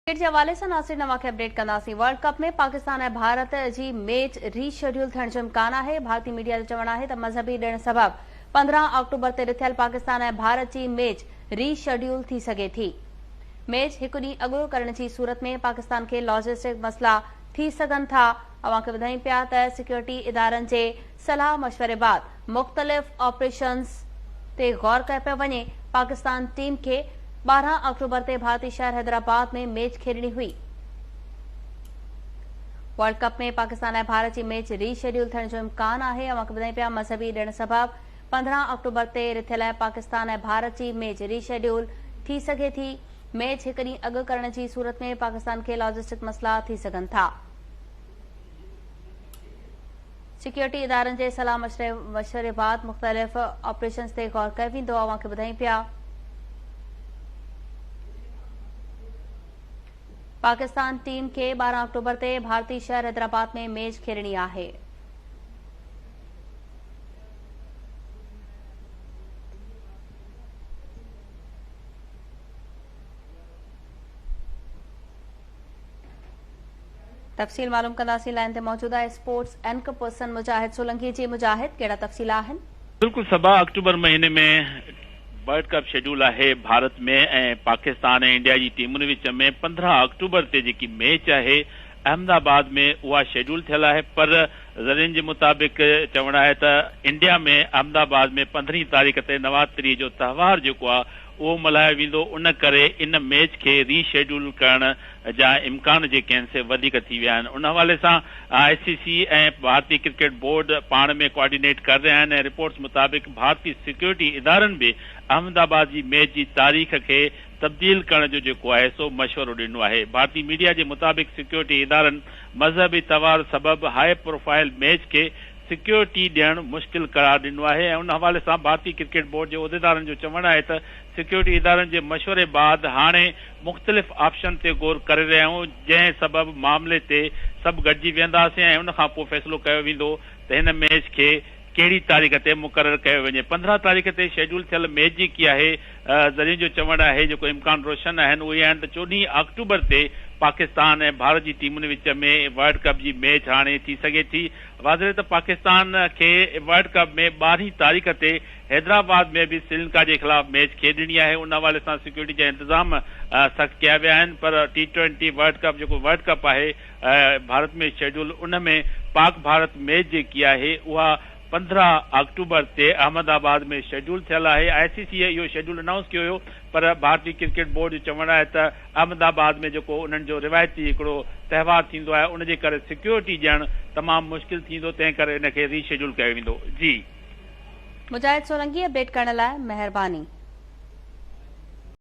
Cricket जे हवाले सां नासिर नवां खे अपडेट कंदासीं। वर्ल्ड कप में पाकिस्तान ऐं भारत जी मैच रीशेड्यूल थियण जो इम्कान आहे। भारतीय मीडिया जो चवणु आहे त मज़हबी ॾिण सबबि 15 अक्टूबर ते ॾिठल पाकिस्तान ऐं भारत जी मैच रीशेड्यूल थी सघे थी। मैच हिकु ॾींहुं अॻु करण जी सूरत में पाकिस्तान खे लॉजिस्टिक मसला थी सघनि था। अवां खे ॿुधायूं पिया त सिक्योरिटी इदारनि जे सलाह मशवरे बाद मुख़्तलिफ़ ऑपरेशन्स ते गौर कयो पियो वञे। पाकिस्तान टीम खे 12 अक्टूबर ते भारतीय शहर हैदराबाद में मैच खेॾणी हुई। वर्ल्ड कप में पाकिस्तान ऐं भारत जी मैच रीशेड्यूल थियण जो इम्कान आहे। अवां खे ॿुधायूं पिया मज़हबी ॾिण सबबि 15 अक्टूबर ते रिथियल पाकिस्तान ऐं भारत जी मैच रीशेड्यूल थी सघे थी। मैच हिकु ॾींहुं अॻु करण जी सूरत में पाकिस्तान खे लॉजिस्टिक मसला थी सघनि था। सिक्योरिटी इदारनि जे सलाह मशवरे बाद मुख़्तलिफ़ ऑपरेशन्स ते गौर कयो वेंदो। अवां खे ॿुधायूं पिया पाकिस्तान टीम खे 12 अक्टूबर ते भारतीय शहर हैदराबाद में मैच खेॾणी आहे। तफ़सील मालूम कंदासीं। लाइन ते मौजूद आहे स्पोर्ट्स एंकर पर्सन मुजाहिद सोलंकी जी। मुजाहिद, कहिड़ा तफ़सील आहिनि? बिल्कुल 7 अक्टूबर महीने में वर्ल्ड कप शेड्यूल है भारत में ऐं पाकिस्तान ऐं इंडिया जी टीमुनि विच में 15 अक्टूबर ते जेकी मैच है अहमदाबाद में उहा शेड्यूल थियल है। पर ज़रियनि जे मुताबिक़ चवणु आहे त इंडिया में अहमदाबाद में 15 तारीख़ ते नवरात्रि जो त्योहार जेको आहे उहो मल्हायो वेंदो। उन करे इन मैच खे रीशेड्यूल करण जा इम्कान जेके आहिनि से वधीक थी विया आहिनि। उन हवाले सां ICC ऐं भारतीय क्रिकेट बोर्ड पाण में कोऑर्डिनेट कर रहिया आहिनि ऐं रिपोर्ट्स मुताबिक़ भारतीय सिक्योरिटी इदारनि बि अहमदाबाद जी मैच जी तारीख़ खे तब्दील करण जो जेको आहे सो मशवरो ॾिनो आहे। भारतीय मीडिया जे मुताबिक़ सिक्योरिटी इदारनि मज़हबी तवार सबबि हाई प्रोफाइल मैच खे सिक्योरिटी ॾियणु मुश्किल करार ॾिनो आहे ऐं उन हवाले सां भारतीय क्रिकेट बोर्ड जे उहिदेदारनि जो चवणु आहे त सिक्योरिटी इदारनि जे मशवरे बाद हाणे मुख़्तलिफ़ ऑप्शन ते गौर करे रहिया आहियूं, जंहिं सबबि मामले ते सभु गॾिजी वेंदासीं ऐं उन खां पोइ फ़ैसिलो कयो वेंदो त हिन मैच खे कहिड़ी तारीख़ ते मुक़ररु कयो वञे। 15 तारीख़ ते शेड्यूल थियल मैच जेकी आहे ज़रिए जो चवणु आहे जेको इम्कान रोशन आहिनि उहे आहिनि त 14 अक्टूबर ते पाकिस्तान ऐं भारत जी टीमुनि विच में वर्ल्ड कप जी मैच हाणे थी सघे थी। वाज़े त पाकिस्तान खे वर्ल्ड कप में 12 तारीख़ ते हैदराबाद में भी श्रीलंका के खिलाफ मैच खेॾणी है। उन हवाले से सिक्योरिटी के इंतजाम सख्त किया विया आहिनि। पर T20 वर्ल्ड कप जो वर्ल्ड कप है भारत में शेड्यूल उन में पाक भारत मैच जी है वह 15 अक्टूबर ते अहमदाबाद में शेड्यूल थियल है। ICC यो शेड्यूल अनाउंस किया पर भारतीय क्रिकेट बोर्ड जो चवणु आहे त अहमदाबाद में जो उन्हनि जो रिवायती हिकिड़ो त्योहार थींदो आहे उन जे करे सिक्योरिटी ॾियणु तमामु मुश्किल थींदो, तंहिं करे इन खे रीशेड्यूल कयो वेंदो। जी मुजाहिद सोलंकी, अपडेट करण लाइ महिरबानी।